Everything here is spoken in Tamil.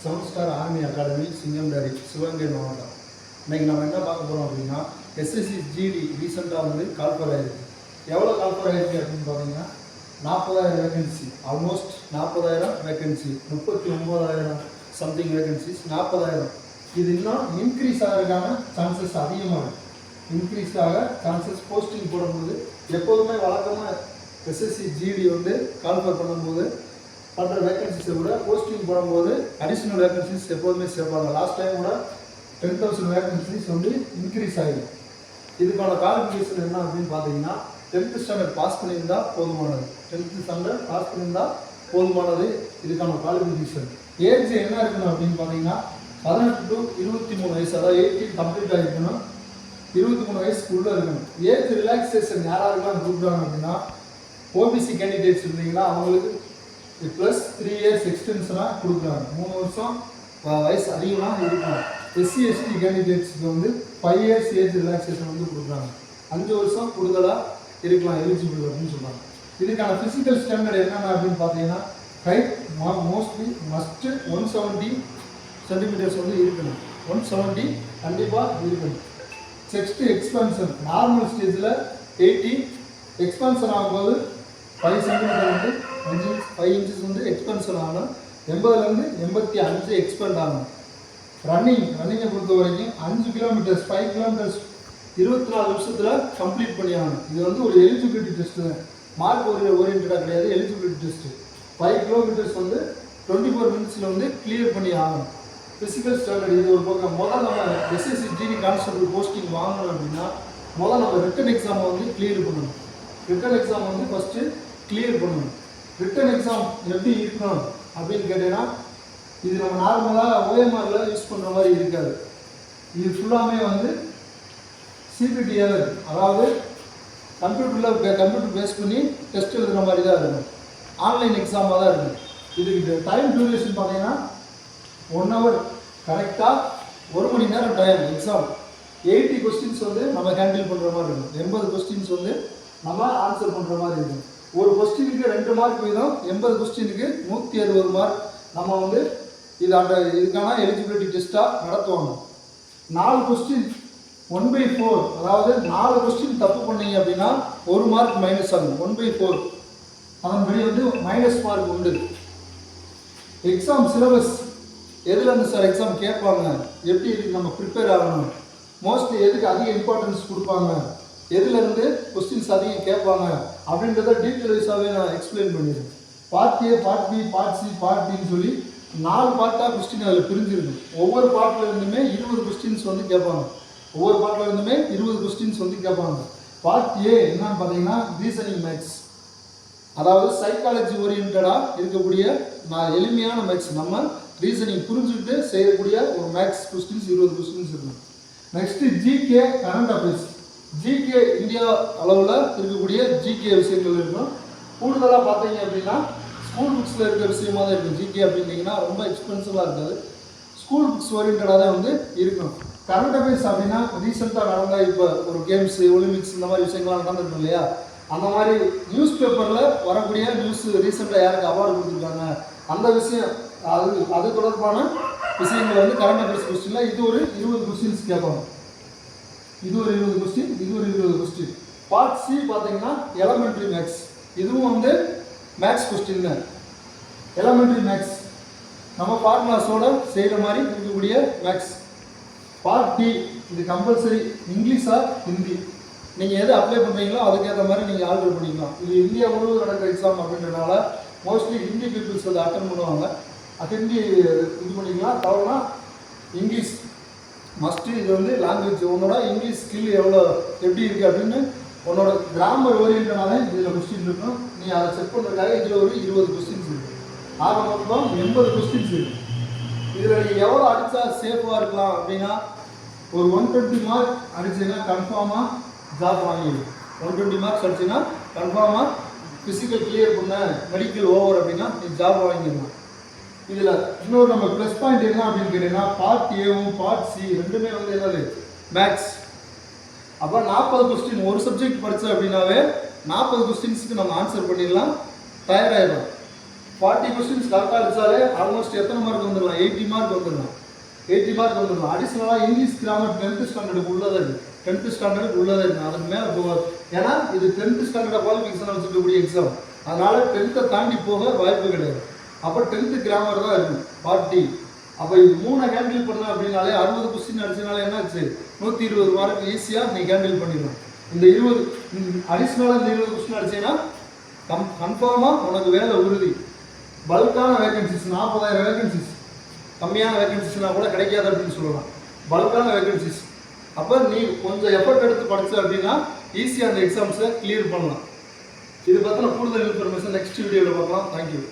செவன் ஸ்டார் ஆர்மி அகாடமி சிங்கம்டாரி சிவகங்கை மாவட்டம். இன்றைக்கி நம்ம என்ன பார்க்க போகிறோம் அப்படின்னா, எஸ்எஸ்சி ஜிடி ரீசெண்டாக வந்து கால்ஃபர் ஆகிருக்கு. எவ்வளோ கால்ஃபர் ஆகிருக்கு அப்படின்னு பார்த்தீங்கன்னா 40,000 vacancy, almost 40,000 vacancy, 39,000 something vacancies, 40,000. இது இன்னும் இன்க்ரீஸ் ஆகிறதுக்கான சான்சஸ் அதிகமாக இருக்குது. இன்க்ரீஸ் ஆக சான்சஸ் போஸ்டிங் போடும்போது எப்போதுமே வழக்கமாக எஸ்எஸ்சி ஜிடி வந்து கால்ஃபர் பண்ணும்போது பண்ணுற வேகன்சிஸை விட போஸ்டிங் போடும்போது அடிஷ்னல் வேகன்சிஸ் எப்போதுமே சேர்ப்பாங்க. லாஸ்ட் டைம் கூட 10,000 வேகன்சிஸ் வந்து இன்க்ரீஸ் ஆகிடும். இதுக்கான குவாலிஃபிகேஷன் என்ன அப்படின்னு பார்த்தீங்கன்னா, 10th ஸ்டாண்டர்ட் பாஸ் பண்ணியிருந்தால் போதுமானது. 10th ஸ்டாண்டர்ட் பாஸ் பண்ணியிருந்தால் போதுமானது இதுக்கான குவாலிஃபிகேஷன். ஏஜ் என்ன இருக்கணும் அப்படின்னு பார்த்தீங்கன்னா 18 to 23 வயசு, அதாவது 18 கம்ப்ளீட் ஆகிருக்கணும், 23 வயசுக்குள்ளே இருக்கணும். ஏஜ் ரிலாக்ஸேஷன் யாராருக்கெல்லாம் கொடுக்குறாங்க அப்படின்னா, ஓபிசி கேண்டிடேட்ஸ் இருந்தீங்கன்னா அவங்களுக்கு ப்ளஸ் 3 இயர்ஸ் எக்ஸ்டென்ஷனாக கொடுக்குறாங்க. 3 வருஷம் வயசு அதிகமாக இருக்கணும். எஸ்சி எஸ்டி கேண்டிடேட்ஸுக்கு வந்து 5 இயர்ஸ் ஏஜ் ரிலாக்ஸேஷன் வந்து கொடுக்குறாங்க. 5 வருஷம் கூடுதலாக இருக்கலாம் எலிஜிபிள் அப்படின்னு சொல்கிறாங்க. இதுக்கான ஃபிசிக்கல் ஸ்டாண்டர்ட் என்னென்ன அப்படின்னு பார்த்தீங்கன்னா, ஹைட் மோஸ்ட்லி மஸ்ட்டு 170 சென்டிமீட்டர்ஸ் வந்து இருக்கணும். 170 கண்டிப்பாக இருக்கணும். செஸ்ட் எக்ஸ்பென்ஷன் நார்மல் ஸ்டேஜில் 80, எக்ஸ்பென்ஷன் ஆகும்போது 5 சென்டிமீட்டர் வந்து 5 இன்ச்சஸ் வந்து எக்ஸ்பென்ஷன் ஆகணும். 80லேருந்து 85 எக்ஸ்பெண்ட் ஆகணும். ரன்னிங்கை பொறுத்த வரைக்கும் 5 கிலோமீட்டர்ஸ் 5 கிலோமீட்டர்ஸ் 24 நிமிஷத்தில் கம்ப்ளீட் பண்ணி ஆகணும். இது வந்து ஒரு எலிஜிபிலிட்டி டெஸ்ட்டு தான், மார்க் ஓரியன்டாக கிடையாது, எலிஜிபிலிட்டி டெஸ்ட்டு. 5 கிலோமீட்டர்ஸ் வந்து 24 மினிட்ஸில் வந்து கிளியர் பண்ணி ஆகணும். ஃபிசிக்கல் ஸ்டாண்டர்ட் இது ஒரு பக்கம். முதல் நம்ம எஸ்எஸ்சி ஜிடி கான்ஸ்டபிள் போஸ்டிங் வாங்கணும் அப்படின்னா முதல் நம்ம ரிட்டன் எக்ஸாமை வந்து கிளியர் பண்ணணும். ரிட்டன் எக்ஸாம் வந்து ஃபஸ்ட்டு கிளியர் பண்ணணும். ரிட்டன் எக்ஸாம் எப்படி இருக்கணும் அப்படின்னு கேட்டீங்கன்னா, இது நம்ம நார்மலாக ஓஎம்ஆரில் யூஸ் பண்ணுற மாதிரி இருக்காது. இது ஃபுல்லாமே வந்து சிபிடியாக இருக்குது. அதாவது கம்ப்யூட்டர் பேஸ் பண்ணி டெஸ்ட் எழுதுகிற மாதிரி தான் இருக்கும். ஆன்லைன் எக்ஸாமாக தான் இருக்கும். இதுக்கு டைம் டியூரேஷன் பார்த்தீங்கன்னா 1 hour கரெக்டாக 1 மணி நேரம் டைம் எக்ஸாம். 80 கொஸ்டின்ஸ் வந்து நம்ம ஹேண்டில் பண்ணுற மாதிரி இருக்கும். 80 கொஸ்டின்ஸ் வந்து நம்ம ஆன்சர் பண்ணுற மாதிரி இருக்கும். ஒரு கொஸ்டினுக்கு 2 மார்க் வீதம், 80 கொஸ்டினுக்கு 160 மார்க் நம்ம வந்து இதுக்கான எலிஜிபிலிட்டி டெஸ்ட்டாக நடத்துவாங்க. 4 கொஸ்டின் 1/4, அதாவது 4 கொஸ்டின் தப்பு பண்ணீங்க அப்படின்னா 1 மார்க் மைனஸ் ஆகும். 1/4 அதன்படி வந்து மைனஸ் மார்க் உண்டு. எக்ஸாம் சிலபஸ் எதுலேருந்து சார் எக்ஸாம் கேட்பாங்க, எப்படி இதுக்கு நம்ம ப்ரிப்பேர் ஆகணும், மோஸ்ட்லி எதுக்கு அதிக இம்பார்ட்டன்ஸ் கொடுப்பாங்க, எதுலேருந்து கொஸ்டின்ஸ் அதிகம் கேட்பாங்க அப்படின்றத டீட்டெயில் வைஸாகவே நான் எக்ஸ்பிளைன் பண்ணிடுறேன். Part A, part B, part C, part டின்னு சொல்லி 4 பார்ட்டாக கொஸ்டின் அதில் பிரிஞ்சிருக்கும். ஒவ்வொரு பார்ட்டில் இருந்துமே 20 கொஸ்டின்ஸ் வந்து கேட்பாங்க. ஒவ்வொரு பார்ட்டில் இருந்துமே 20 கொஸ்டின்ஸ் வந்து கேட்பாங்க. பார்ட் ஏ என்னன்னு பார்த்தீங்கன்னா ரீசனிங் மேக்ஸ், அதாவது சைக்காலஜி ஓரியன்டாக இருக்கக்கூடிய எளிமையான மேக்ஸ், நம்ம ரீசனிங் புரிஞ்சுக்கிட்டு செய்யக்கூடிய ஒரு மேக்ஸ் கொஸ்டின்ஸ் 20 கொஸ்டின்ஸ் இருக்கும். Next GK, current affairs. GK India அளவில் இருக்கக்கூடிய ஜிகே விஷயங்கள் இருக்கும். கூடுதலாக பார்த்தீங்க அப்படின்னா ஸ்கூல் புக்ஸில் இருக்கிற விஷயமாக தான் இருக்கும். ஜிகே அப்படின்னீங்கன்னா ரொம்ப எக்ஸ்பென்சிவாக இருக்காது, ஸ்கூல் புக்ஸ் ஓரியன்டாக தான் வந்து இருக்கும். கரண்ட் அஃபேர்ஸ் அப்படின்னா ரீசெண்டாக நடந்த இப்போ ஒரு கேம்ஸு, ஒலிம்பிக்ஸ் இந்த மாதிரி விஷயங்கள்லாம் நடந்துருக்கும் இல்லையா, அந்த மாதிரி நியூஸ் பேப்பரில் வரக்கூடிய நியூஸ், ரீசெண்டாக யாருக்கு அவார்டு கொடுத்துருக்காங்க அந்த விஷயம், அது தொடர்பான விஷயங்கள் வந்து கரண்ட் அஃபேர்ஸ் கொஸ்டினில் இது ஒரு 20 கொஸ்டின்ஸ் கேட்பாங்க. இது ஒரு 20 கொஸ்டின், இது ஒரு 20 கொஸ்டின். பார்ட் சி பார்த்தீங்கன்னா எலமெண்ட்ரி மேக்ஸ், இதுவும் வந்து மேக்ஸ் கொஸ்டின் தான். எலமெண்ட்ரி மேக்ஸ் நம்ம ஃபார்முலாஸோட செய்கிற மாதிரி இருக்கக்கூடிய மேக்ஸ். பார்ட் டி இது கம்பல்சரி இங்கிலீஷா ஹிந்தி, நீங்கள் எது அப்ளை பண்ணுறீங்களோ அதுக்கேற்ற மாதிரி நீங்கள் ஆல்டர் பண்ணிக்கலாம். இது இந்தியா முழுவதும் நடக்கிற எக்ஸாம் அப்படின்றனால மோஸ்ட்லி ஹிந்தி பீப்புள்ஸ் அதை அட்டன் பண்ணுவாங்க. ஹிந்தி இது பண்ணிக்கலாம். தவிர இங்கிலீஷ் மஸ்ட்டு. இது வந்து லாங்குவேஜ், உன்னோட இங்கிலீஷ் ஸ்கில் எப்படி இருக்குது அப்படின்னு உன்னோட கிராமர் ஓரியன்டான இதில் கொஸ்டின் இருக்கும். நீ அதை செக் பண்ணுறதுக்காக இதில் ஒரு 20 கொஸ்டின்ஸ் இருக்குது. ஆக மொத்தம் 80 கொஸ்டின்ஸ் இருக்குது. இதில் நீங்கள் எவ்வளோ அடித்தா சேஃபாக இருக்கலாம் அப்படின்னா, ஒரு 120 மார்க் அடிச்சிங்கன்னா கன்ஃபார்மாக ஜாப் வாங்கிடும். 120 மார்க்ஸ் அடிச்சிங்கன்னா கன்ஃபார்மாக ஃபிசிக்கல் கிளியர் பண்ண, மெடிக்கல் ஓவர் அப்படின்னா நீ ஜாப் வாங்கிடலாம். இதில் இன்னொரு நம்ம ப்ளஸ் பாயிண்ட் என்ன அப்படின்னு கேட்டீங்கன்னா, பார்ட் ஏவும் பார்ட் சி ரெண்டுமே வந்து என்னது மேக்ஸ். அப்போ 40 கொஸ்டின் ஒரு சப்ஜெக்ட் படித்தோம் அப்படின்னாவே 40 கொஸ்டின்ஸுக்கு நம்ம ஆன்சர் பண்ணிடலாம், தயாராகிடலாம். 40 கொஸ்டின்ஸ் கரெக்டாக அடிச்சாலே ஆல்மோஸ்ட் எத்தனை மார்க் வந்துடலாம்? 80 மார்க் வந்துடலாம். 80 மார்க் வந்துடலாம். அடிஷ்னலாக இங்கிலீஷ் கிராமர் 10th ஸ்டாண்டர்டுக்கு உள்ளதாக இருக்குது. 10th ஸ்டாண்டர்டுக்கு உள்ளதாக இருக்குது. அதுக்கு மேலே போகாது. ஏன்னா இது 10th ஸ்டாண்டர்ட் குவாலிஃபிகேஷன் வச்சுருக்கக்கூடிய எக்ஸாம். அதனால் 10th தாண்டி போக வாய்ப்பு கிடையாது. அப்போ 10th கிராமர் தான் இருக்கும் 40. அப்போ இது 3 ஹேண்டில் பண்ண அப்படின்னாலே 60 கொஸ்டின் அடிச்சனால என்னாச்சு? 120 மார்க் ஈஸியாக நீ ஹேண்டில் பண்ணிடலாம். இந்த 20 அடிஷ்னலாக இந்த 20 கொஸ்டின் அடிச்சீங்கன்னா கன்ஃபார்மாக உனக்கு வேலை உறுதி. பல்கான வேகன்சிஸ் 40,000 வேகன்சிஸ், கம்மியான வேகன்சிஸ்னால் கூட கிடைக்காது அப்படின்னு சொல்லலாம். பல்கான வேகன்சிஸ். அப்போ நீ கொஞ்சம் எஃபர்ட் எடுத்து படிச்ச அப்படின்னா ஈஸியாக அந்த எக்ஸாம்ஸை கிளியர் பண்ணலாம். இது பற்றின கூடுதல் இன்ஃபர்மேஷன் நெக்ஸ்ட் வீடியோவில் பார்க்கலாம். தேங்க்யூ.